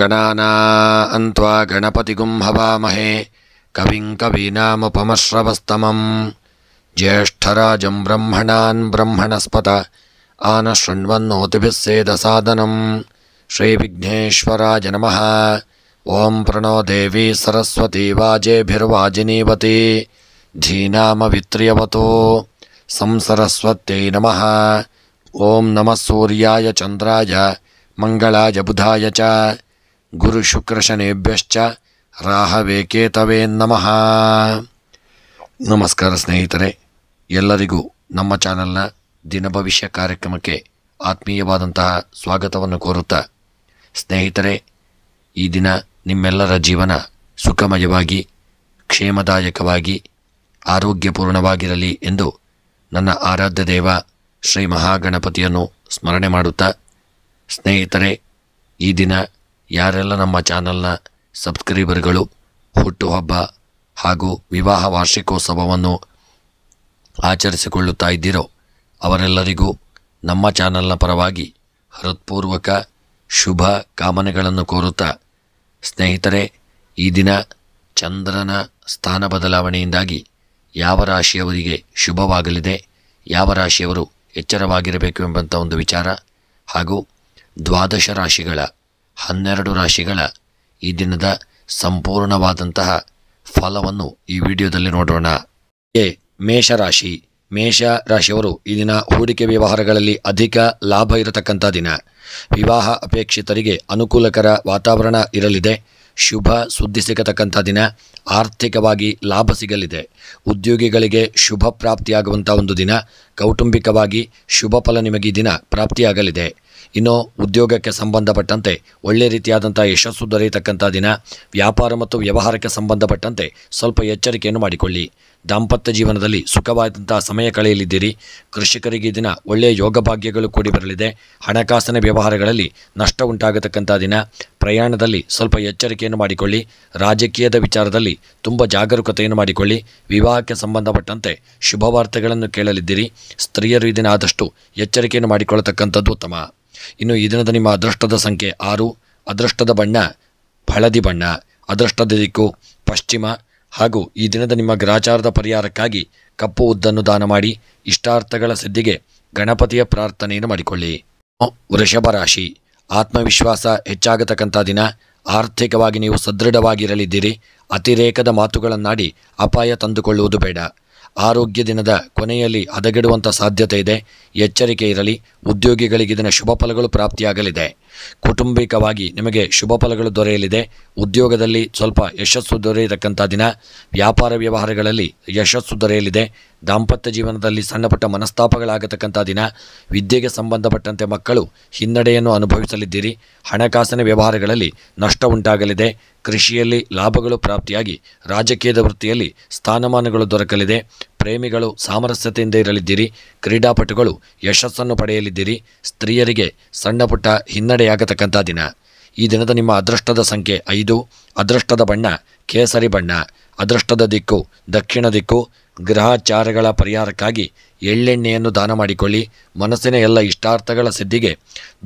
ಗಣಾನಾನ್ತ್ವಾ ಗಣಪತಿಗುಂ ಹವಾಮಹೇ ಕವಿಂ ಕವೀನಾಮುಪಮಶ್ರವಸ್ತಮಂ ಜ್ಯೇಷ್ಠರಾಜಂ ಬ್ರಹ್ಮಣಾನ್ ಬ್ರಹ್ಮಣಸ್ಪತ ಆನಶೃಣ್ವನ್ನೋತಿಭಿಃ ಸೇದಸಾದನಂ ಶ್ರೀ ವಿಘ್ನೇಶ್ವರಾಯ ನಮಃ. ಓಂ ಪ್ರಣೋ ದೇವಿ ಸರಸ್ವತಿ ವಾಜೇಭಿರ್ವಾಜಿನೀವತಿ ಧೀನಾಮವಿತ್ರ್ಯವತೋ ಸಂಸರಸ್ವತ್ಯೈ ನಮಃ. ಓಂ ನಮಃ ಸೂರ್ಯಾಯ ಚಂದ್ರಾಯ ಮಂಗಳಾಯ ಬುಧಾಯ ಚ ಗುರುಶುಕ್ರಶನೇಭ್ಯಶ್ಚ ರಾಹವೇ ಕೇತವೇ ನಮಃ. ನಮಸ್ಕಾರ ಸ್ನೇಹಿತರೆ, ಎಲ್ಲರಿಗೂ ನಮ್ಮ ಚಾನಲ್ನ ದಿನ ಭವಿಷ್ಯ ಕಾರ್ಯಕ್ರಮಕ್ಕೆ ಆತ್ಮೀಯವಾದಂತಹ ಸ್ವಾಗತವನ್ನು ಕೋರುತ್ತಾ, ಸ್ನೇಹಿತರೆ, ಈ ದಿನ ನಿಮ್ಮೆಲ್ಲರ ಜೀವನ ಸುಖಮಯವಾಗಿ ಕ್ಷೇಮದಾಯಕವಾಗಿ ಆರೋಗ್ಯಪೂರ್ಣವಾಗಿರಲಿ ಎಂದು ನನ್ನ ಆರಾಧ್ಯ ದೇವ ಶ್ರೀ ಮಹಾಗಣಪತಿಯನ್ನು ಸ್ಮರಣೆ ಮಾಡುತ್ತಾ, ಸ್ನೇಹಿತರೆ, ಈ ದಿನ ಯಾರೆಲ್ಲ ನಮ್ಮ ಚಾನಲ್ನ ಸಬ್ಸ್ಕ್ರೈಬರ್ಗಳು ಹುಟ್ಟುಹಬ್ಬ ಹಾಗೂ ವಿವಾಹ ವಾರ್ಷಿಕೋತ್ಸವವನ್ನು ಆಚರಿಸಿಕೊಳ್ಳುತ್ತಾ ಇದ್ದೀರೋ ಅವರೆಲ್ಲರಿಗೂ ನಮ್ಮ ಚಾನಲ್ನ ಪರವಾಗಿ ಹೃತ್ಪೂರ್ವಕ ಶುಭ ಕಾಮನೆಗಳನ್ನು ಕೋರುತ್ತಾ, ಸ್ನೇಹಿತರೆ, ಈ ದಿನ ಚಂದ್ರನ ಸ್ಥಾನ ಬದಲಾವಣೆಯಿಂದಾಗಿ ಯಾವ ರಾಶಿಯವರಿಗೆ ಶುಭವಾಗಲಿದೆ, ಯಾವ ರಾಶಿಯವರು ಎಚ್ಚರವಾಗಿರಬೇಕು ಎಂಬಂಥ ಒಂದು ವಿಚಾರ ಹಾಗೂ 12 ರಾಶಿಗಳ 12 ರಾಶಿಗಳ ಈ ದಿನದ ಸಂಪೂರ್ಣವಾದಂತಹ ಫಲವನ್ನು ಈ ವಿಡಿಯೋದಲ್ಲಿ ನೋಡೋಣ. ಮೇಷರಾಶಿ. ಮೇಷರಾಶಿಯವರು ಈ ದಿನ ಹೂಡಿಕೆ ವ್ಯವಹಾರಗಳಲ್ಲಿ ಅಧಿಕ ಲಾಭ ಇರತಕ್ಕಂಥ ದಿನ. ವಿವಾಹ ಅಪೇಕ್ಷಿತರಿಗೆ ಅನುಕೂಲಕರ ವಾತಾವರಣ ಇರಲಿದೆ. ಶುಭ ಸುದ್ದಿ ಸಿಗತಕ್ಕಂಥ ದಿನ. ಆರ್ಥಿಕವಾಗಿ ಲಾಭ ಸಿಗಲಿದೆ. ಉದ್ಯೋಗಿಗಳಿಗೆ ಶುಭ ಪ್ರಾಪ್ತಿಯಾಗುವಂಥ ಒಂದು ದಿನ. ಕೌಟುಂಬಿಕವಾಗಿ ಶುಭ ಫಲ ನಿಮಗೆ ಈ ದಿನ ಪ್ರಾಪ್ತಿಯಾಗಲಿದೆ. ಇನ್ನು ಉದ್ಯೋಗಕ್ಕೆ ಸಂಬಂಧಪಟ್ಟಂತೆ ಒಳ್ಳೆ ರೀತಿಯಾದಂಥ ಯಶಸ್ಸು ದೊರೆಯತಕ್ಕಂಥ ದಿನ. ವ್ಯಾಪಾರ ಮತ್ತು ವ್ಯವಹಾರಕ್ಕೆ ಸಂಬಂಧಪಟ್ಟಂತೆ ಸ್ವಲ್ಪ ಎಚ್ಚರಿಕೆಯನ್ನು ಮಾಡಿಕೊಳ್ಳಿ. ದಾಂಪತ್ಯ ಜೀವನದಲ್ಲಿ ಸುಖವಾದಂಥ ಸಮಯ ಕಳೆಯಲಿದ್ದೀರಿ. ಕೃಷಿಕರಿಗೆ ಈ ದಿನ ಒಳ್ಳೆಯ ಯೋಗ ಭಾಗ್ಯಗಳು ಕೂಡಿ ಬರಲಿದೆ. ಹಣಕಾಸಿನ ವ್ಯವಹಾರಗಳಲ್ಲಿ ನಷ್ಟ ಉಂಟಾಗತಕ್ಕಂಥ ದಿನ. ಪ್ರಯಾಣದಲ್ಲಿ ಸ್ವಲ್ಪ ಎಚ್ಚರಿಕೆಯನ್ನು ಮಾಡಿಕೊಳ್ಳಿ. ರಾಜಕೀಯದ ವಿಚಾರದಲ್ಲಿ ತುಂಬ ಜಾಗರೂಕತೆಯನ್ನು ಮಾಡಿಕೊಳ್ಳಿ. ವಿವಾಹಕ್ಕೆ ಸಂಬಂಧಪಟ್ಟಂತೆ ಶುಭವಾರ್ತೆಗಳನ್ನು ಕೇಳಲಿದ್ದೀರಿ. ಸ್ತ್ರೀಯರು ಈ ದಿನ ಆದಷ್ಟು ಎಚ್ಚರಿಕೆಯನ್ನು ಮಾಡಿಕೊಳ್ಳತಕ್ಕಂಥದ್ದು ಉತ್ತಮ. ಇನ್ನು ಈ ದಿನದ ನಿಮ್ಮ ಅದೃಷ್ಟದ ಸಂಖ್ಯೆ 6. ಅದೃಷ್ಟದ ಬಣ್ಣ ಹಳದಿ ಬಣ್ಣ. ಅದೃಷ್ಟದ ದಿಕ್ಕು ಪಶ್ಚಿಮ. ಹಾಗೂ ಈ ದಿನದ ನಿಮ್ಮ ಗ್ರಹಚಾರದ ಪರಿಹಾರಕ್ಕಾಗಿ ಕಪ್ಪು ಉದ್ದನ್ನು ದಾನ ಮಾಡಿ. ಇಷ್ಟಾರ್ಥಗಳ ಸಿದ್ಧಿಗೆ ಗಣಪತಿಯ ಪ್ರಾರ್ಥನೆಯನ್ನು ಮಾಡಿಕೊಳ್ಳಿ. ವೃಷಭ ರಾಶಿ. ಆತ್ಮವಿಶ್ವಾಸ ಹೆಚ್ಚಾಗತಕ್ಕಂಥ ದಿನ. ಆರ್ಥಿಕವಾಗಿ ನೀವು ಸದೃಢವಾಗಿರಲಿದ್ದೀರಿ. ಅತಿರೇಕದ ಮಾತುಗಳನ್ನಾಡಿ ಅಪಾಯ ತಂದುಕೊಳ್ಳುವುದು ಬೇಡ. ಆರೋಗ್ಯ ದಿನದ ಕೊನೆಯಲ್ಲಿ ಹದಗೆಡುವಂಥ ಸಾಧ್ಯತೆ ಇದೆ. ಎಚ್ಚರಿಕೆ ಇರಲಿ. ಉದ್ಯೋಗಿಗಳಿಗೆ ದಿನ ಶುಭ ಫಲಗಳು ಪ್ರಾಪ್ತಿಯಾಗಲಿದೆ. ಕೌಟುಂಬಿಕವಾಗಿ ನಿಮಗೆ ಶುಭ ಫಲಗಳು ದೊರೆಯಲಿದೆ. ಉದ್ಯೋಗದಲ್ಲಿ ಸ್ವಲ್ಪ ಯಶಸ್ಸು ದೊರೆಯತಕ್ಕಂಥ ದಿನ. ವ್ಯಾಪಾರ ವ್ಯವಹಾರಗಳಲ್ಲಿ ಯಶಸ್ಸು ದೊರೆಯಲಿದೆ. ದಾಂಪತ್ಯ ಜೀವನದಲ್ಲಿ ಸಣ್ಣ ಪುಟ್ಟ ಮನಸ್ತಾಪಗಳಾಗತಕ್ಕಂಥ ದಿನ. ವಿದ್ಯೆಗೆ ಸಂಬಂಧಪಟ್ಟಂತೆ ಮಕ್ಕಳು ಹಿನ್ನಡೆಯನ್ನು ಅನುಭವಿಸಲಿದ್ದೀರಿ. ಹಣಕಾಸಿನ ವ್ಯವಹಾರಗಳಲ್ಲಿ ನಷ್ಟ ಉಂಟಾಗಲಿದೆ. ಕೃಷಿಯಲ್ಲಿ ಲಾಭಗಳು ಪ್ರಾಪ್ತಿಯಾಗಿ ರಾಜಕೀಯದ ವೃತ್ತಿಯಲ್ಲಿ ಸ್ಥಾನಮಾನಗಳು ದೊರಕಲಿದೆ. ಪ್ರೇಮಿಗಳು ಸಾಮರಸ್ಯತೆಯಿಂದ ಇರಲಿದ್ದೀರಿ. ಕ್ರೀಡಾಪಟುಗಳು ಯಶಸ್ಸನ್ನು ಪಡೆಯಲಿದ್ದೀರಿ. ಸ್ತ್ರೀಯರಿಗೆ ಸಣ್ಣ ಪುಟ್ಟ ಹಿನ್ನಡೆಯಾಗತಕ್ಕಂಥ ದಿನ. ಈ ದಿನದ ನಿಮ್ಮ ಅದೃಷ್ಟದ ಸಂಖ್ಯೆ 5. ಅದೃಷ್ಟದ ಬಣ್ಣ ಕೇಸರಿ ಬಣ್ಣ. ಅದೃಷ್ಟದ ದಿಕ್ಕು ದಕ್ಷಿಣ ದಿಕ್ಕು. ಗ್ರಹಚಾರಗಳ ಪರಿಹಾರಕ್ಕಾಗಿ ಎಳ್ಳೆಣ್ಣೆಯನ್ನು ದಾನ ಮಾಡಿಕೊಳ್ಳಿ. ಮನಸ್ಸಿನ ಎಲ್ಲ ಇಷ್ಟಾರ್ಥಗಳ ಸಿದ್ಧಿಗೆ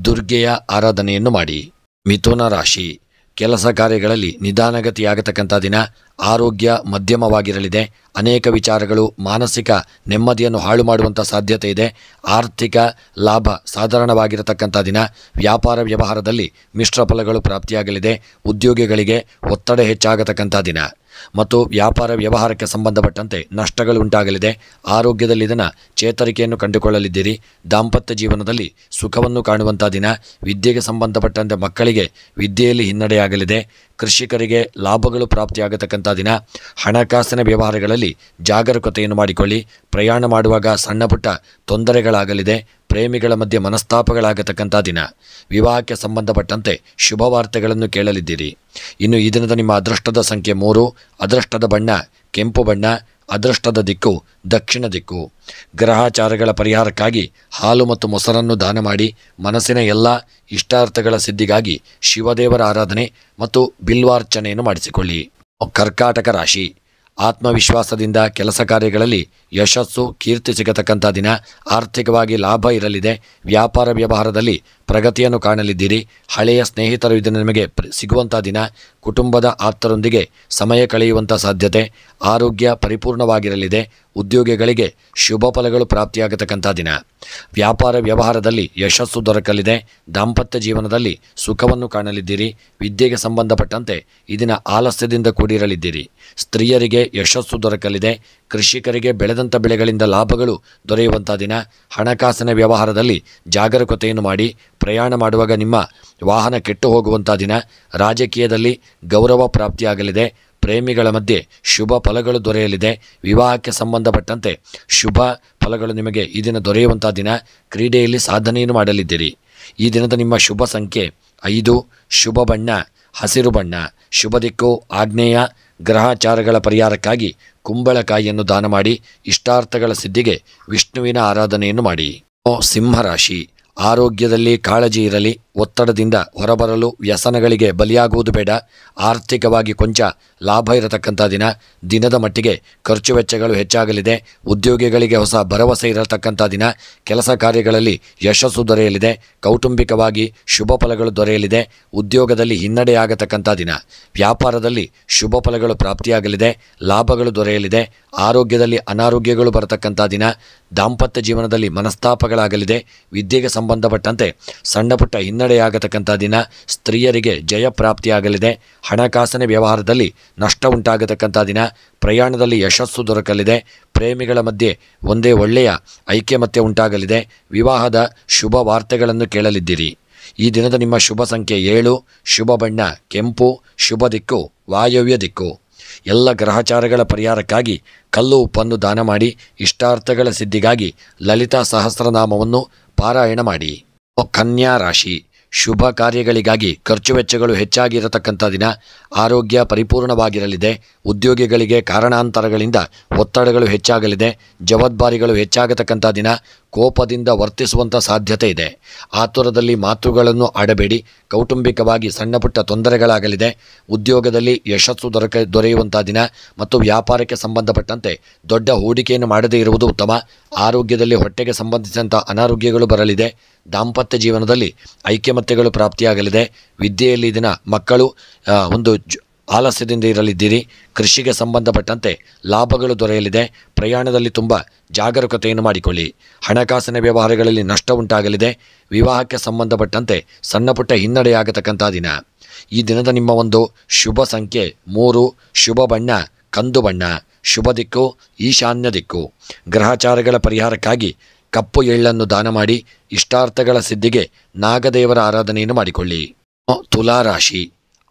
ದುರ್ಗೆಯ ಆರಾಧನೆಯನ್ನು ಮಾಡಿ. ಮಿಥುನ ರಾಶಿ. ಕೆಲಸ ಕಾರ್ಯಗಳಲ್ಲಿ ನಿಧಾನಗತಿಯಾಗತಕ್ಕಂಥ ದಿನ. ಆರೋಗ್ಯ ಮಧ್ಯಮವಾಗಿರಲಿದೆ. ಅನೇಕ ವಿಚಾರಗಳು ಮಾನಸಿಕ ನೆಮ್ಮದಿಯನ್ನು ಹಾಳು ಮಾಡುವಂಥ ಸಾಧ್ಯತೆ ಇದೆ. ಆರ್ಥಿಕ ಲಾಭ ಸಾಧಾರಣವಾಗಿರತಕ್ಕಂಥ ದಿನ. ವ್ಯಾಪಾರ ವ್ಯವಹಾರದಲ್ಲಿ ಮಿಶ್ರ ಫಲಗಳು ಪ್ರಾಪ್ತಿಯಾಗಲಿದೆ. ಉದ್ಯೋಗಿಗಳಿಗೆ ಒತ್ತಡ ಹೆಚ್ಚಾಗತಕ್ಕಂಥ ದಿನ ಮತ್ತು ವ್ಯಾಪಾರ ವ್ಯವಹಾರಕ್ಕೆ ಸಂಬಂಧಪಟ್ಟಂತೆ ನಷ್ಟಗಳು ಉಂಟಾಗಲಿದೆ. ಆರೋಗ್ಯದಲ್ಲಿ ದಿನ ಚೇತರಿಕೆಯನ್ನು ಕಂಡುಕೊಳ್ಳಲಿದ್ದೀರಿ. ದಾಂಪತ್ಯ ಜೀವನದಲ್ಲಿ ಸುಖವನ್ನು ಕಾಣುವಂಥ ದಿನ. ವಿದ್ಯೆಗೆ ಸಂಬಂಧಪಟ್ಟಂತೆ ಮಕ್ಕಳಿಗೆ ವಿದ್ಯೆಯಲ್ಲಿ ಹಿನ್ನಡೆಯಾಗಲಿದೆ. ಕೃಷಿಕರಿಗೆ ಲಾಭಗಳು ಪ್ರಾಪ್ತಿಯಾಗತಕ್ಕಂಥ ದಿನ. ಹಣಕಾಸಿನ ವ್ಯವಹಾರಗಳಲ್ಲಿ ಜಾಗರೂಕತೆಯನ್ನು ಮಾಡಿಕೊಳ್ಳಿ. ಪ್ರಯಾಣ ಮಾಡುವಾಗ ಸಣ್ಣ ಪುಟ್ಟ ತೊಂದರೆಗಳಾಗಲಿದೆ. ಪ್ರೇಮಿಗಳ ಮಧ್ಯೆ ಮನಸ್ತಾಪಗಳಾಗತಕ್ಕಂಥ ದಿನ. ವಿವಾಹಕ್ಕೆ ಸಂಬಂಧಪಟ್ಟಂತೆ ಶುಭವಾರ್ತೆಗಳನ್ನು ಕೇಳಲಿದ್ದೀರಿ. ಇನ್ನು ಈ ದಿನದ ನಿಮ್ಮ ಅದೃಷ್ಟದ ಸಂಖ್ಯೆ 3. ಅದೃಷ್ಟದ ಬಣ್ಣ ಕೆಂಪು ಬಣ್ಣ. ಅದೃಷ್ಟದ ದಿಕ್ಕು ದಕ್ಷಿಣ ದಿಕ್ಕು. ಗ್ರಹಚಾರಗಳ ಪರಿಹಾರಕ್ಕಾಗಿ ಹಾಲು ಮತ್ತು ಮೊಸರನ್ನು ದಾನ ಮಾಡಿ. ಮನಸ್ಸಿನ ಎಲ್ಲ ಇಷ್ಟಾರ್ಥಗಳ ಸಿದ್ಧಿಗಾಗಿ ಶಿವದೇವರ ಆರಾಧನೆ ಮತ್ತು ಬಿಲ್ವಾರ್ಚನೆಯನ್ನು ಮಾಡಿಸಿಕೊಳ್ಳಿ. ಕರ್ಕಾಟಕ ರಾಶಿ. ಆತ್ಮವಿಶ್ವಾಸದಿಂದ ಕೆಲಸ ಕಾರ್ಯಗಳಲ್ಲಿ ಯಶಸ್ಸು ಕೀರ್ತಿ ಸಿಗತಕ್ಕಂಥ ದಿನ. ಆರ್ಥಿಕವಾಗಿ ಲಾಭ ಇರಲಿದೆ. ವ್ಯಾಪಾರ ವ್ಯವಹಾರದಲ್ಲಿ ಪ್ರಗತಿಯನ್ನು ಕಾಣಲಿದ್ದೀರಿ. ಹಳೆಯ ಸ್ನೇಹಿತರು ಇದನ್ನು ನಿಮಗೆ ಸಿಗುವಂಥ ದಿನ. ಕುಟುಂಬದ ಆಪ್ತರೊಂದಿಗೆ ಸಮಯ ಕಳೆಯುವಂಥ ಸಾಧ್ಯತೆ. ಆರೋಗ್ಯ ಪರಿಪೂರ್ಣವಾಗಿರಲಿದೆ. ಉದ್ಯೋಗಿಗಳಿಗೆ ಶುಭ ಫಲಗಳು ಪ್ರಾಪ್ತಿಯಾಗತಕ್ಕಂಥ ದಿನ. ವ್ಯಾಪಾರ ವ್ಯವಹಾರದಲ್ಲಿ ಯಶಸ್ಸು ದೊರಕಲಿದೆ. ದಾಂಪತ್ಯ ಜೀವನದಲ್ಲಿ ಸುಖವನ್ನು ಕಾಣಲಿದ್ದೀರಿ. ವಿದ್ಯೆಗೆ ಸಂಬಂಧಪಟ್ಟಂತೆ ಈ ದಿನ ಆಲಸ್ಯದಿಂದ ಕೂಡಿರಲಿದ್ದೀರಿ. ಸ್ತ್ರೀಯರಿಗೆ ಯಶಸ್ಸು ದೊರಕಲಿದೆ. ಕೃಷಿಕರಿಗೆ ಬೆಳೆದಂಥ ಬೆಳೆಗಳಿಂದ ಲಾಭಗಳು ದೊರೆಯುವಂಥ ದಿನ. ಹಣಕಾಸಿನ ವ್ಯವಹಾರದಲ್ಲಿ ಜಾಗರೂಕತೆಯನ್ನು ಮಾಡಿ. ಪ್ರಯಾಣ ಮಾಡುವಾಗ ನಿಮ್ಮ ವಾಹನ ಕೆಟ್ಟು ಹೋಗುವಂಥ ದಿನ. ರಾಜಕೀಯದಲ್ಲಿ ಗೌರವ ಪ್ರಾಪ್ತಿಯಾಗಲಿದೆ. ಪ್ರೇಮಿಗಳ ಮಧ್ಯೆ ಶುಭ ಫಲಗಳು ದೊರೆಯಲಿದೆ. ವಿವಾಹಕ್ಕೆ ಸಂಬಂಧಪಟ್ಟಂತೆ ಶುಭ ಫಲಗಳು ನಿಮಗೆ ಈ ದಿನ ದೊರೆಯುವಂಥ ದಿನ. ಕ್ರೀಡೆಯಲ್ಲಿ ಸಾಧನೆಯನ್ನು ಮಾಡಲಿದ್ದೀರಿ. ಈ ದಿನದ ನಿಮ್ಮ ಶುಭ ಸಂಖ್ಯೆ 5. ಶುಭ ಬಣ್ಣ ಹಸಿರು ಬಣ್ಣ. ಶುಭ ದಿಕ್ಕು ಆಗ್ನೇಯ. ಗ್ರಹಚಾರಗಳ ಪರಿಹಾರಕ್ಕಾಗಿ ಕುಂಬಳಕಾಯಿಯನ್ನು ದಾನ ಮಾಡಿ. ಇಷ್ಟಾರ್ಥಗಳ ಸಿದ್ಧಿಗೆ ವಿಷ್ಣುವಿನ ಆರಾಧನೆಯನ್ನು ಮಾಡಿ. ಸಿಂಹರಾಶಿ. ಆರೋಗ್ಯದಲ್ಲಿ ಕಾಳಜಿ ಇರಲಿ. ಒತ್ತಡದಿಂದ ಹೊರಬರಲು ವ್ಯಸನಗಳಿಗೆ ಬಲಿಯಾಗುವುದು ಬೇಡ. ಆರ್ಥಿಕವಾಗಿ ಕೊಂಚ ಲಾಭ ಇರತಕ್ಕಂಥ ದಿನ. ದಿನದ ಮಟ್ಟಿಗೆ ಖರ್ಚು ವೆಚ್ಚಗಳು ಹೆಚ್ಚಾಗಲಿದೆ. ಉದ್ಯೋಗಿಗಳಿಗೆ ಹೊಸ ಭರವಸೆ ಇರತಕ್ಕಂಥ ದಿನ. ಕೆಲಸ ಕಾರ್ಯಗಳಲ್ಲಿ ಯಶಸ್ಸು ದೊರೆಯಲಿದೆ. ಕೌಟುಂಬಿಕವಾಗಿ ಶುಭ ಫಲಗಳು ದೊರೆಯಲಿದೆ. ಉದ್ಯೋಗದಲ್ಲಿ ಹಿನ್ನಡೆಯಾಗತಕ್ಕಂಥ ದಿನ. ವ್ಯಾಪಾರದಲ್ಲಿ ಶುಭ ಫಲಗಳು ಪ್ರಾಪ್ತಿಯಾಗಲಿದೆ. ಲಾಭಗಳು ದೊರೆಯಲಿದೆ. ಆರೋಗ್ಯದಲ್ಲಿ ಅನಾರೋಗ್ಯಗಳು ಬರತಕ್ಕಂಥ ದಿನ. ದಾಂಪತ್ಯ ಜೀವನದಲ್ಲಿ ಮನಸ್ತಾಪಗಳಾಗಲಿದೆ. ವಿದ್ಯೆಗೆ ಸಂಬಂಧಪಟ್ಟಂತೆ ಸಣ್ಣ ಪುಟ್ಟ ಹಿನ್ನಡೆಯಾಗತಕ್ಕಂಥ ದಿನ. ಸ್ತ್ರೀಯರಿಗೆ ಜಯ ಪ್ರಾಪ್ತಿಯಾಗಲಿದೆ. ಹಣಕಾಸಿನ ವ್ಯವಹಾರದಲ್ಲಿ ನಷ್ಟ ಉಂಟಾಗತಕ್ಕಂಥ ದಿನ. ಪ್ರಯಾಣದಲ್ಲಿ ಯಶಸ್ಸು ದೊರಕಲಿದೆ. ಪ್ರೇಮಿಗಳ ಮಧ್ಯೆ ಒಂದೇ ಒಳ್ಳೆಯ ಐಕ್ಯಮತ್ಯ ಉಂಟಾಗಲಿದೆ. ವಿವಾಹದ ಶುಭ ವಾರ್ತೆಗಳನ್ನು ಕೇಳಲಿದ್ದೀರಿ. ಈ ದಿನದ ನಿಮ್ಮ ಶುಭ ಸಂಖ್ಯೆ 7. ಶುಭ ಬಣ್ಣ ಕೆಂಪು. ಶುಭ ದಿಕ್ಕು ವಾಯವ್ಯ ದಿಕ್ಕು. ಎಲ್ಲ ಗ್ರಹಚಾರಗಳ ಪರಿಹಾರಕ್ಕಾಗಿ ಕಲ್ಲು ಉಪ್ಪನ್ನು ದಾನ ಮಾಡಿ. ಇಷ್ಟಾರ್ಥಗಳ ಸಿದ್ಧಿಗಾಗಿ ಲಲಿತಾ ಸಹಸ್ರನಾಮವನ್ನು ಪಾರಾಯಣ ಮಾಡಿ. ಕನ್ಯಾ ರಾಶಿ. ಶುಭ ಕಾರ್ಯಗಳಿಗಾಗಿ ಖರ್ಚು ವೆಚ್ಚಗಳು ಹೆಚ್ಚಾಗಿರತಕ್ಕಂಥ ದಿನ. ಆರೋಗ್ಯ ಪರಿಪೂರ್ಣವಾಗಿರಲಿದೆ. ಉದ್ಯೋಗಿಗಳಿಗೆ ಕಾರಣಾಂತರಗಳಿಂದ ಒತ್ತಡಗಳು ಹೆಚ್ಚಾಗಲಿದೆ. ಜವಾಬ್ದಾರಿಗಳು ಹೆಚ್ಚಾಗತಕ್ಕಂಥ ದಿನ. ಕೋಪದಿಂದ ವರ್ತಿಸುವಂಥ ಸಾಧ್ಯತೆ ಇದೆ. ಆತುರದಲ್ಲಿ ಮಾತುಗಳನ್ನು ಆಡಬೇಡಿ. ಕೌಟುಂಬಿಕವಾಗಿ ಸಣ್ಣ ಪುಟ್ಟ ತೊಂದರೆಗಳಾಗಲಿದೆ. ಉದ್ಯೋಗದಲ್ಲಿ ಯಶಸ್ಸು ದೊರೆಯುವಂಥ ದಿನ ಮತ್ತು ವ್ಯಾಪಾರಕ್ಕೆ ಸಂಬಂಧಪಟ್ಟಂತೆ ದೊಡ್ಡ ಹೂಡಿಕೆಯನ್ನು ಮಾಡದೇ ಇರುವುದು ಉತ್ತಮ. ಆರೋಗ್ಯದಲ್ಲಿ ಹೊಟ್ಟೆಗೆ ಸಂಬಂಧಿಸಿದಂಥ ಅನಾರೋಗ್ಯಗಳು ಬರಲಿದೆ. ದಾಂಪತ್ಯ ಜೀವನದಲ್ಲಿ ಐಕ್ಯಮತ್ಯಗಳು ಪ್ರಾಪ್ತಿಯಾಗಲಿದೆ. ವಿದ್ಯೆಯಲ್ಲಿ ದಿನ ಮಕ್ಕಳು ಆಲಸ್ಯದಿಂದ ಇರಲಿದ್ದೀರಿ. ಕೃಷಿಗೆ ಸಂಬಂಧಪಟ್ಟಂತೆ ಲಾಭಗಳು ದೊರೆಯಲಿದೆ. ಪ್ರಯಾಣದಲ್ಲಿ ತುಂಬ ಜಾಗರೂಕತೆಯನ್ನು ಮಾಡಿಕೊಳ್ಳಿ. ಹಣಕಾಸಿನ ವ್ಯವಹಾರಗಳಲ್ಲಿ ನಷ್ಟ ಉಂಟಾಗಲಿದೆ. ವಿವಾಹಕ್ಕೆ ಸಂಬಂಧಪಟ್ಟಂತೆ ಸಣ್ಣ ಪುಟ್ಟ ಹಿನ್ನಡೆಯಾಗತಕ್ಕಂಥ ದಿನ. ಈ ದಿನದ ನಿಮ್ಮ ಶುಭ ಸಂಖ್ಯೆ 3. ಶುಭ ಬಣ್ಣ ಕಂದು ಬಣ್ಣ. ಶುಭ ದಿಕ್ಕು ಈಶಾನ್ಯ ದಿಕ್ಕು. ಗ್ರಹಚಾರಗಳ ಪರಿಹಾರಕ್ಕಾಗಿ ಕಪ್ಪು ಎಳ್ಳನ್ನು ದಾನ ಮಾಡಿ. ಇಷ್ಟಾರ್ಥಗಳ ಸಿದ್ಧಿಗೆ ನಾಗದೇವರ ಆರಾಧನೆಯನ್ನು ಮಾಡಿಕೊಳ್ಳಿ. ತುಲಾರಾಶಿ.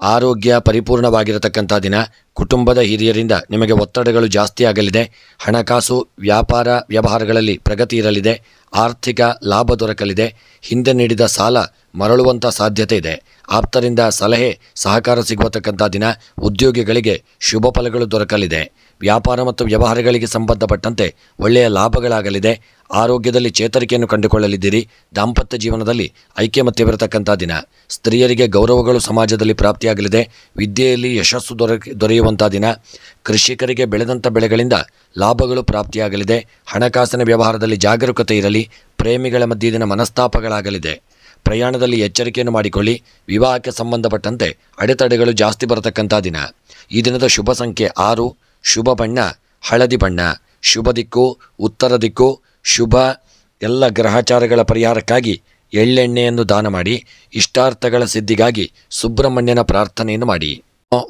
ಆರೋಗ್ಯ ಪರಿಪೂರ್ಣವಾಗಿರತಕ್ಕಂಥ ದಿನ. ಕುಟುಂಬದ ಹಿರಿಯರಿಂದ ನಿಮಗೆ ಒತ್ತಡಗಳು ಜಾಸ್ತಿ ಆಗಲಿದೆ. ಹಣಕಾಸು ವ್ಯಾಪಾರ ವ್ಯವಹಾರಗಳಲ್ಲಿ ಪ್ರಗತಿ ಇರಲಿದೆ. ಆರ್ಥಿಕ ಲಾಭ ದೊರಕಲಿದೆ. ಹಿಂದೆ ನೀಡಿದ ಸಾಲ ಮರಳುವಂಥ ಸಾಧ್ಯತೆ ಇದೆ. ಆಪ್ತರಿಂದ ಸಲಹೆ ಸಹಕಾರ ಸಿಗುವತಕ್ಕಂಥ ದಿನ. ಉದ್ಯೋಗಿಗಳಿಗೆ ಶುಭ ಫಲಗಳು ದೊರಕಲಿದೆ. ವ್ಯಾಪಾರ ಮತ್ತು ವ್ಯವಹಾರಗಳಿಗೆ ಸಂಬಂಧಪಟ್ಟಂತೆ ಒಳ್ಳೆಯ ಲಾಭಗಳಾಗಲಿದೆ. ಆರೋಗ್ಯದಲ್ಲಿ ಚೇತರಿಕೆಯನ್ನು ಕಂಡುಕೊಳ್ಳಲಿದ್ದೀರಿ. ದಾಂಪತ್ಯ ಜೀವನದಲ್ಲಿ ಐಕ್ಯಮತ್ಯವಿರತಕ್ಕಂಥ ದಿನ. ಸ್ತ್ರೀಯರಿಗೆ ಗೌರವಗಳು ಸಮಾಜದಲ್ಲಿ ಪ್ರಾಪ್ತಿಯಾಗಲಿದೆ. ವಿದ್ಯೆಯಲ್ಲಿ ಯಶಸ್ಸು ದೊರೆಯುವಂಥ ದಿನ. ಕೃಷಿಕರಿಗೆ ಬೆಳೆದಂಥ ಬೆಳೆಗಳಿಂದ ಲಾಭಗಳು ಪ್ರಾಪ್ತಿಯಾಗಲಿದೆ. ಹಣಕಾಸಿನ ವ್ಯವಹಾರದಲ್ಲಿ ಜಾಗರೂಕತೆ ಇರಲಿ. ಪ್ರೇಮಿಗಳ ಮಧ್ಯೆ ದಿನ ಮನಸ್ತಾಪಗಳಾಗಲಿದೆ. ಪ್ರಯಾಣದಲ್ಲಿ ಎಚ್ಚರಿಕೆಯನ್ನು ಮಾಡಿಕೊಳ್ಳಿ. ವಿವಾಹಕ್ಕೆ ಸಂಬಂಧಪಟ್ಟಂತೆ ಅಡೆತಡೆಗಳು ಜಾಸ್ತಿ ಬರತಕ್ಕಂಥ ದಿನ. ಈ ದಿನದ ಶುಭ ಸಂಖ್ಯೆ 6. ಶುಭ ಬಣ್ಣ ಹಳದಿ ಬಣ್ಣ. ಶುಭ ದಿಕ್ಕು ಉತ್ತರ ದಿಕ್ಕು. ಶುಭ ಎಲ್ಲ ಗ್ರಹಚಾರಗಳ ಪರಿಹಾರಕ್ಕಾಗಿ ಎಳ್ಳೆಣ್ಣೆಯನ್ನು ದಾನ ಮಾಡಿ. ಇಷ್ಟಾರ್ಥಗಳ ಸಿದ್ಧಿಗಾಗಿ ಸುಬ್ರಹ್ಮಣ್ಯನ ಪ್ರಾರ್ಥನೆಯನ್ನು ಮಾಡಿ.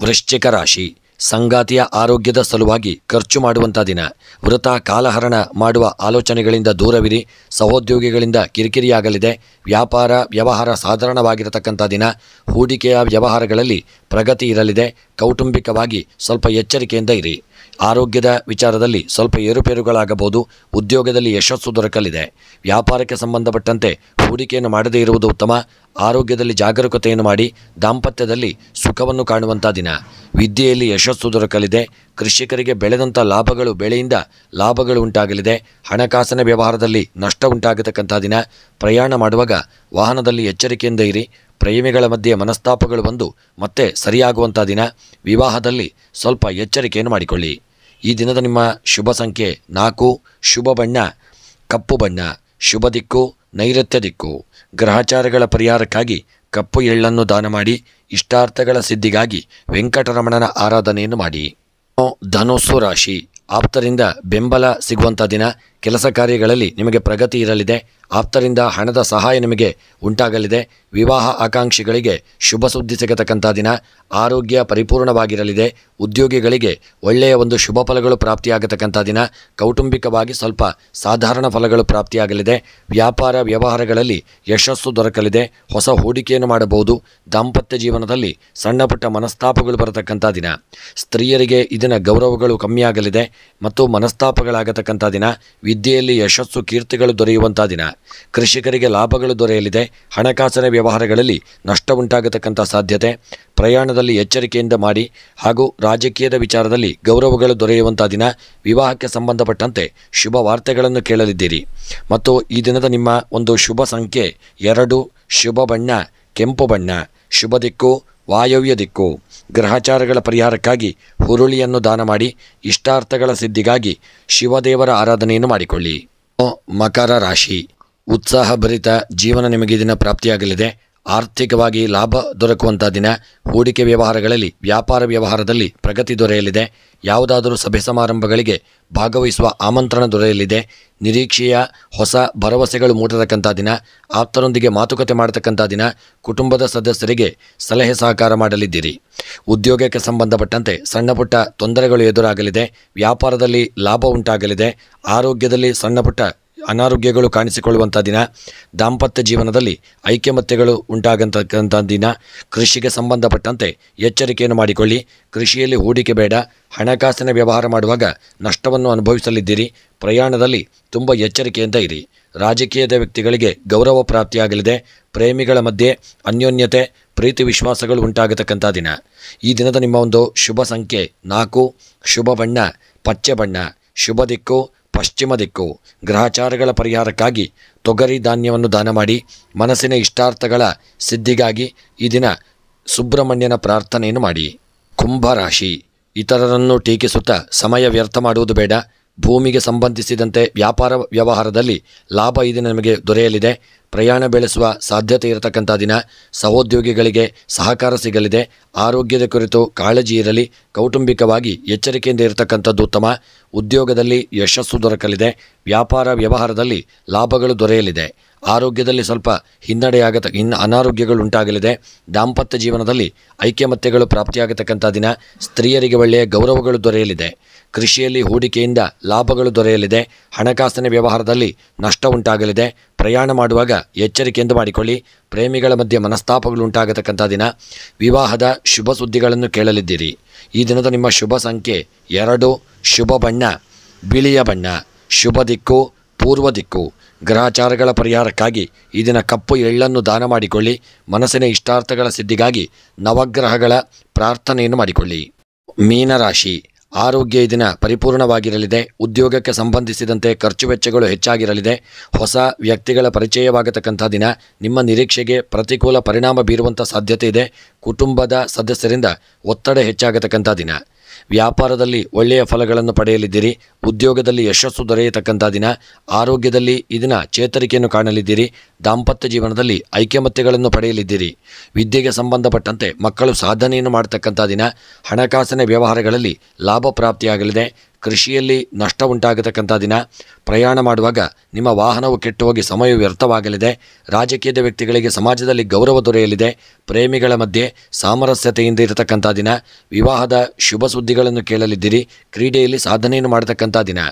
ವೃಶ್ಚಿಕ ರಾಶಿ. ಸಂಗಾತಿಯ ಆರೋಗ್ಯದ ಸಲುವಾಗಿ ಖರ್ಚು ಮಾಡುವಂಥ ದಿನ. ವೃಥಾ ಕಾಲಹರಣ ಮಾಡುವ ಆಲೋಚನೆಗಳಿಂದ ದೂರವಿರಿ. ಸಹೋದ್ಯೋಗಿಗಳಿಂದ ಕಿರಿಕಿರಿಯಾಗಲಿದೆ. ವ್ಯಾಪಾರ ವ್ಯವಹಾರ ಸಾಧಾರಣವಾಗಿರತಕ್ಕಂಥ ದಿನ. ಹೂಡಿಕೆಯ ವ್ಯವಹಾರಗಳಲ್ಲಿ ಪ್ರಗತಿ ಇರಲಿದೆ. ಕೌಟುಂಬಿಕವಾಗಿ ಸ್ವಲ್ಪ ಎಚ್ಚರಿಕೆಯಿಂದ ಇರಿ. ಆರೋಗ್ಯದ ವಿಚಾರದಲ್ಲಿ ಸ್ವಲ್ಪ ಏರುಪೇರುಗಳಾಗಬಹುದು. ಉದ್ಯೋಗದಲ್ಲಿ ಯಶಸ್ಸು ದೊರಕಲಿದೆ. ವ್ಯಾಪಾರಕ್ಕೆ ಸಂಬಂಧಪಟ್ಟಂತೆ ಹೂಡಿಕೆಯನ್ನು ಮಾಡದೇ ಇರುವುದು ಉತ್ತಮ. ಆರೋಗ್ಯದಲ್ಲಿ ಜಾಗರೂಕತೆಯನ್ನು ಮಾಡಿ. ದಾಂಪತ್ಯದಲ್ಲಿ ಸುಖವನ್ನು ಕಾಣುವಂಥ ದಿನ. ವಿದ್ಯೆಯಲ್ಲಿ ಯಶಸ್ಸು ದೊರಕಲಿದೆ. ಕೃಷಿಕರಿಗೆ ಬೆಳೆದಂಥ ಬೆಳೆಯಿಂದ ಲಾಭಗಳು ಉಂಟಾಗಲಿದೆ. ಹಣಕಾಸಿನ ವ್ಯವಹಾರದಲ್ಲಿ ನಷ್ಟ ಉಂಟಾಗತಕ್ಕಂಥ ದಿನ. ಪ್ರಯಾಣ ಮಾಡುವಾಗ ವಾಹನದಲ್ಲಿ ಎಚ್ಚರಿಕೆಯಿಂದ ಇರಿ. ಪ್ರೇಮಿಗಳ ಮಧ್ಯೆ ಮನಸ್ತಾಪಗಳು ಬಂದು ಮತ್ತೆ ಸರಿಯಾಗುವಂಥ ದಿನ. ವಿವಾಹದಲ್ಲಿ ಸ್ವಲ್ಪ ಎಚ್ಚರಿಕೆಯನ್ನು ಮಾಡಿಕೊಳ್ಳಿ. ಈ ದಿನದ ನಿಮ್ಮ ಶುಭ ಸಂಖ್ಯೆ 4. ಶುಭ ಬಣ್ಣ ಕಪ್ಪು ಬಣ್ಣ. ಶುಭ ದಿಕ್ಕು ನೈಋತ್ಯ ದಿಕ್ಕು. ಗ್ರಹಚಾರಗಳ ಪರಿಹಾರಕ್ಕಾಗಿ ಕಪ್ಪು ಎಳ್ಳನ್ನು ದಾನ ಮಾಡಿ ಇಷ್ಟಾರ್ಥಗಳ ಸಿದ್ಧಿಗಾಗಿ ವೆಂಕಟರಮಣನ ಆರಾಧನೆಯನ್ನು ಮಾಡಿ. ಧನುಸ್ಸು ರಾಶಿ. ಆಪ್ತರಿಂದ ಬೆಂಬಲ ಸಿಗುವಂಥ ದಿನ. ಕೆಲಸ ಕಾರ್ಯಗಳಲ್ಲಿ ನಿಮಗೆ ಪ್ರಗತಿ ಇರಲಿದೆ. ಆಪ್ತರಿಂದ ಹಣದ ಸಹಾಯ ನಿಮಗೆ ಉಂಟಾಗಲಿದೆ. ವಿವಾಹ ಆಕಾಂಕ್ಷಿಗಳಿಗೆ ಶುಭ ಸುದ್ದಿ ಸಿಗತಕ್ಕಂಥ ದಿನ. ಆರೋಗ್ಯ ಪರಿಪೂರ್ಣವಾಗಿರಲಿದೆ. ಉದ್ಯೋಗಿಗಳಿಗೆ ಒಳ್ಳೆಯ ಒಂದು ಶುಭ ಫಲಗಳು ಪ್ರಾಪ್ತಿಯಾಗತಕ್ಕಂಥ ದಿನ. ಕೌಟುಂಬಿಕವಾಗಿ ಸ್ವಲ್ಪ ಸಾಧಾರಣ ಫಲಗಳು ಪ್ರಾಪ್ತಿಯಾಗಲಿದೆ. ವ್ಯಾಪಾರ ವ್ಯವಹಾರಗಳಲ್ಲಿ ಯಶಸ್ಸು ದೊರಕಲಿದೆ. ಹೊಸ ಹೂಡಿಕೆಯನ್ನು ಮಾಡಬಹುದು. ದಾಂಪತ್ಯ ಜೀವನದಲ್ಲಿ ಸಣ್ಣ ಪುಟ್ಟ ಮನಸ್ತಾಪಗಳು ಬರತಕ್ಕಂಥ ದಿನ. ಸ್ತ್ರೀಯರಿಗೆ ಇದರ ಗೌರವಗಳು ಕಮ್ಮಿಯಾಗಲಿದೆ ಮತ್ತು ಮನಸ್ತಾಪಗಳಾಗತಕ್ಕಂಥ ದಿನ. ವಿದ್ಯೆಯಲ್ಲಿ ಯಶಸ್ಸು ಕೀರ್ತಿಗಳು ದೊರೆಯುವಂಥ ದಿನ. ಕೃಷಿಕರಿಗೆ ಲಾಭಗಳು ದೊರೆಯಲಿದೆ. ಹಣಕಾಸಿನ ವ್ಯವಹಾರಗಳಲ್ಲಿ ನಷ್ಟ ಉಂಟಾಗತಕ್ಕಂಥ ಸಾಧ್ಯತೆ. ಪ್ರಯಾಣದಲ್ಲಿ ಎಚ್ಚರಿಕೆಯಿಂದ ಮಾಡಿ. ಹಾಗೂ ರಾಜಕೀಯದ ವಿಚಾರದಲ್ಲಿ ಗೌರವಗಳು ದೊರೆಯುವಂಥ ದಿನ. ವಿವಾಹಕ್ಕೆ ಸಂಬಂಧಪಟ್ಟಂತೆ ಶುಭ ವಾರ್ತೆಗಳನ್ನು ಕೇಳಲಿದ್ದೀರಿ. ಮತ್ತು ಈ ದಿನದ ನಿಮ್ಮ ಒಂದು ಶುಭ ಸಂಖ್ಯೆ 2. ಶುಭ ಬಣ್ಣ ಕೆಂಪು ಬಣ್ಣ. ಶುಭ ದಿಕ್ಕು ವಾಯವ್ಯ ದಿಕ್ಕು. ಗ್ರಹಚಾರಗಳ ಪರಿಹಾರಕ್ಕಾಗಿ ಹುರುಳಿಯನ್ನು ದಾನ ಮಾಡಿ ಇಷ್ಟಾರ್ಥಗಳ ಸಿದ್ಧಿಗಾಗಿ ಶಿವದೇವರ ಆರಾಧನೆಯನ್ನು ಮಾಡಿಕೊಳ್ಳಿ. ಮಕರ ರಾಶಿ. ಉತ್ಸಾಹಭರಿತ ಜೀವನ ನಿಮಗೆ ದಿನ ಪ್ರಾಪ್ತಿಯಾಗಲಿದೆ. ಆರ್ಥಿಕವಾಗಿ ಲಾಭ ದೊರಕುವಂಥ ದಿನ. ಹೂಡಿಕೆ ವ್ಯವಹಾರಗಳಲ್ಲಿ ವ್ಯಾಪಾರ ವ್ಯವಹಾರದಲ್ಲಿ ಪ್ರಗತಿ ದೊರೆಯಲಿದೆ. ಯಾವುದಾದರೂ ಸಭೆ ಸಮಾರಂಭಗಳಿಗೆ ಭಾಗವಹಿಸುವ ಆಮಂತ್ರಣ ದೊರೆಯಲಿದೆ. ನಿರೀಕ್ಷೆಯ ಹೊಸ ಭರವಸೆಗಳು ಮೂಡತಕ್ಕಂಥ ದಿನ. ಆಪ್ತರೊಂದಿಗೆ ಮಾತುಕತೆ ಮಾಡತಕ್ಕಂಥ ದಿನ. ಕುಟುಂಬದ ಸದಸ್ಯರಿಗೆ ಸಲಹೆ ಸಹಕಾರ ಮಾಡಲಿದ್ದೀರಿ. ಉದ್ಯೋಗಕ್ಕೆ ಸಂಬಂಧಪಟ್ಟಂತೆ ಸಣ್ಣ ಪುಟ್ಟ ತೊಂದರೆಗಳು ಎದುರಾಗಲಿದೆ. ವ್ಯಾಪಾರದಲ್ಲಿ ಲಾಭ ಉಂಟಾಗಲಿದೆ. ಆರೋಗ್ಯದಲ್ಲಿ ಸಣ್ಣ ಪುಟ್ಟ ಅನಾರೋಗ್ಯಗಳು ಕಾಣಿಸಿಕೊಳ್ಳುವಂಥ ದಿನ. ದಾಂಪತ್ಯ ಜೀವನದಲ್ಲಿ ಐಕ್ಯಮತ್ಯಗಳು ಉಂಟಾಗತಕ್ಕಂಥ ದಿನ. ಕೃಷಿಗೆ ಸಂಬಂಧಪಟ್ಟಂತೆ ಎಚ್ಚರಿಕೆಯನ್ನು ಮಾಡಿಕೊಳ್ಳಿ. ಕೃಷಿಯಲ್ಲಿ ಹೂಡಿಕೆ ಬೇಡ. ಹಣಕಾಸಿನ ವ್ಯವಹಾರ ಮಾಡುವಾಗ ನಷ್ಟವನ್ನು ಅನುಭವಿಸಲಿದ್ದೀರಿ. ಪ್ರಯಾಣದಲ್ಲಿ ತುಂಬ ಎಚ್ಚರಿಕೆಯಿಂದ ಇರಿ. ರಾಜಕೀಯದ ವ್ಯಕ್ತಿಗಳಿಗೆ ಗೌರವ ಪ್ರಾಪ್ತಿಯಾಗಲಿದೆ. ಪ್ರೇಮಿಗಳ ಮಧ್ಯೆ ಅನ್ಯೋನ್ಯತೆ ಪ್ರೀತಿ ವಿಶ್ವಾಸಗಳು ಉಂಟಾಗತಕ್ಕಂಥ ದಿನ. ಈ ದಿನದ ನಿಮ್ಮ ಒಂದು ಶುಭ ಸಂಖ್ಯೆ 4. ಶುಭ ಬಣ್ಣ ಪಚ್ಚೆ ಬಣ್ಣ. ಶುಭ ದಿಕ್ಕು ಪಶ್ಚಿಮ ದಿಕ್ಕು. ಗ್ರಹಚಾರಗಳ ಪರಿಹಾರಕ್ಕಾಗಿ ತೊಗರಿ ಧಾನ್ಯವನ್ನು ದಾನ ಮಾಡಿ ಮನಸ್ಸಿನ ಇಷ್ಟಾರ್ಥಗಳ ಸಿದ್ಧಿಗಾಗಿ ಈ ದಿನ ಸುಬ್ರಹ್ಮಣ್ಯನ ಪ್ರಾರ್ಥನೆಯನ್ನು ಮಾಡಿ. ಕುಂಭರಾಶಿ. ಇತರರನ್ನು ಟೀಕಿಸುತ್ತಾ ಸಮಯ ವ್ಯರ್ಥ ಮಾಡುವುದು ಬೇಡ. ಭೂಮಿಗೆ ಸಂಬಂಧಿಸಿದಂತೆ ವ್ಯಾಪಾರ ವ್ಯವಹಾರದಲ್ಲಿ ಲಾಭ ಈ ದಿನ ನಿಮಗೆ ದೊರೆಯಲಿದೆ. ಪ್ರಯಾಣ ಬೆಳೆಸುವ ಸಾಧ್ಯತೆ ಇರತಕ್ಕಂಥ ದಿನ. ಸಹೋದ್ಯೋಗಿಗಳಿಗೆ ಸಹಕಾರ ಸಿಗಲಿದೆ. ಆರೋಗ್ಯದ ಕುರಿತು ಕಾಳಜಿ ಇರಲಿ. ಕೌಟುಂಬಿಕವಾಗಿ ಎಚ್ಚರಿಕೆಯಿಂದ ಇರತಕ್ಕಂಥದ್ದು ಉತ್ತಮ. ಉದ್ಯೋಗದಲ್ಲಿ ಯಶಸ್ಸು ದೊರಕಲಿದೆ. ವ್ಯಾಪಾರ ವ್ಯವಹಾರದಲ್ಲಿ ಲಾಭಗಳು ದೊರೆಯಲಿದೆ. ಆರೋಗ್ಯದಲ್ಲಿ ಸ್ವಲ್ಪ ಅನಾರೋಗ್ಯಗಳು ಉಂಟಾಗಲಿದೆ. ದಾಂಪತ್ಯ ಜೀವನದಲ್ಲಿ ಐಕ್ಯಮತ್ಯಗಳು ಪ್ರಾಪ್ತಿಯಾಗತಕ್ಕಂಥ ದಿನ. ಸ್ತ್ರೀಯರಿಗೆ ಒಳ್ಳೆಯ ಗೌರವಗಳು ದೊರೆಯಲಿದೆ. ಕೃಷಿಯಲ್ಲಿ ಹೂಡಿಕೆಯಿಂದ ಲಾಭಗಳು ದೊರೆಯಲಿದೆ. ಹಣಕಾಸಿನ ವ್ಯವಹಾರದಲ್ಲಿ ನಷ್ಟ ಉಂಟಾಗಲಿದೆ. ಪ್ರಯಾಣ ಮಾಡುವಾಗ ಎಚ್ಚರಿಕೆಯಿಂದ ಮಾಡಿಕೊಳ್ಳಿ. ಪ್ರೇಮಿಗಳ ಮಧ್ಯೆ ಮನಸ್ತಾಪಗಳು ಉಂಟಾಗತಕ್ಕಂಥ ದಿನ. ವಿವಾಹದ ಶುಭ ಸುದ್ದಿಗಳನ್ನು ಕೇಳಲಿದ್ದೀರಿ. ಈ ದಿನದ ನಿಮ್ಮ ಶುಭ ಸಂಖ್ಯೆ 2. ಶುಭ ಬಣ್ಣ ಬಿಳಿಯ ಬಣ್ಣ. ಶುಭ ದಿಕ್ಕು ಪೂರ್ವ ದಿಕ್ಕು. ಗ್ರಹಚಾರಗಳ ಪರಿಹಾರಕ್ಕಾಗಿ ಈ ದಿನ ಕಪ್ಪು ಎಳ್ಳನ್ನು ದಾನ ಮಾಡಿಕೊಳ್ಳಿ. ಮನಸ್ಸಿನ ಇಷ್ಟಾರ್ಥಗಳ ಸಿದ್ಧಿಗಾಗಿ ನವಗ್ರಹಗಳ ಪ್ರಾರ್ಥನೆಯನ್ನು ಮಾಡಿಕೊಳ್ಳಿ. ಮೀನರಾಶಿ. ಆರೋಗ್ಯ ಈ ದಿನ ಪರಿಪೂರ್ಣವಾಗಿರಲಿದೆ. ಉದ್ಯೋಗಕ್ಕೆ ಸಂಬಂಧಿಸಿದಂತೆ ಖರ್ಚು ವೆಚ್ಚಗಳು ಹೆಚ್ಚಾಗಿರಲಿದೆ. ಹೊಸ ವ್ಯಕ್ತಿಗಳ ಪರಿಚಯವಾಗತಕ್ಕಂಥ ದಿನ. ನಿಮ್ಮ ನಿರೀಕ್ಷೆಗೆ ಪ್ರತಿಕೂಲ ಪರಿಣಾಮ ಬೀರುವಂಥ ಸಾಧ್ಯತೆ ಇದೆ. ಕುಟುಂಬದ ಸದಸ್ಯರಿಂದ ಒತ್ತಡ ಹೆಚ್ಚಾಗತಕ್ಕಂಥ ದಿನ. ವ್ಯಾಪಾರದಲ್ಲಿ ಒಳ್ಳೆಯ ಫಲಗಳನ್ನು ಪಡೆಯಲಿದ್ದೀರಿ. ಉದ್ಯೋಗದಲ್ಲಿ ಯಶಸ್ಸು ದೊರೆಯತಕ್ಕಂಥ ದಿನ. ಆರೋಗ್ಯದಲ್ಲಿ ಈ ದಿನ ಚೇತರಿಕೆಯನ್ನು ಕಾಣಲಿದ್ದೀರಿ. ದಾಂಪತ್ಯ ಜೀವನದಲ್ಲಿ ಐಕ್ಯಮತ್ಯಗಳನ್ನು ಪಡೆಯಲಿದ್ದೀರಿ. ವಿದ್ಯೆಗೆ ಸಂಬಂಧಪಟ್ಟಂತೆ ಮಕ್ಕಳು ಸಾಧನೆಯನ್ನು ಮಾಡತಕ್ಕಂಥ ದಿನ. ಹಣಕಾಸಿನ ವ್ಯವಹಾರಗಳಲ್ಲಿ ಲಾಭ ಪ್ರಾಪ್ತಿಯಾಗಲಿದೆ. ಕೃಷಿಯಲ್ಲಿ ನಷ್ಟ ಉಂಟಾಗತಕ್ಕಂಥ ದಿನ. ಪ್ರಯಾಣ ಮಾಡುವಾಗ ನಿಮ್ಮ ವಾಹನವು ಕೆಟ್ಟು ಹೋಗಿ ಸಮಯ ವ್ಯರ್ಥವಾಗಲಿದೆ. ರಾಜಕೀಯದ ವ್ಯಕ್ತಿಗಳಿಗೆ ಸಮಾಜದಲ್ಲಿ ಗೌರವ ದೊರೆಯಲಿದೆ. ಪ್ರೇಮಿಗಳ ಮಧ್ಯೆ ಸಾಮರಸ್ಯತೆಯಿಂದ ಇರತಕ್ಕಂಥ ದಿನ. ವಿವಾಹದ ಶುಭ ಸುದ್ದಿಗಳನ್ನು ಕೇಳಲಿದ್ದೀರಿ. ಕ್ರೀಡೆಯಲ್ಲಿ ಸಾಧನೆಯನ್ನು ಮಾಡತಕ್ಕಂಥ ದಿನ.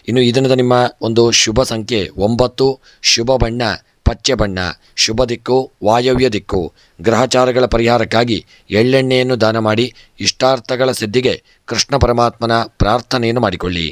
ಇನ್ನು ಈ ದಿನದ ನಿಮ್ಮ ಒಂದು ಶುಭ ಸಂಖ್ಯೆ 9. ಶುಭ ಬಣ್ಣ ಪಚ್ಚೆ ಬಣ್ಣ. ಶುಭ ದಿಕ್ಕು ವಾಯವ್ಯ ದಿಕ್ಕು. ಗ್ರಹಚಾರಗಳ ಪರಿಹಾರಕ್ಕಾಗಿ ಎಳ್ಳೆಣ್ಣೆಯನ್ನು ದಾನ ಮಾಡಿ ಇಷ್ಟಾರ್ಥಗಳ ಸಿದ್ಧಿಗೆ ಕೃಷ್ಣ ಪರಮಾತ್ಮನ ಪ್ರಾರ್ಥನೆಯನ್ನು ಮಾಡಿಕೊಳ್ಳಿ.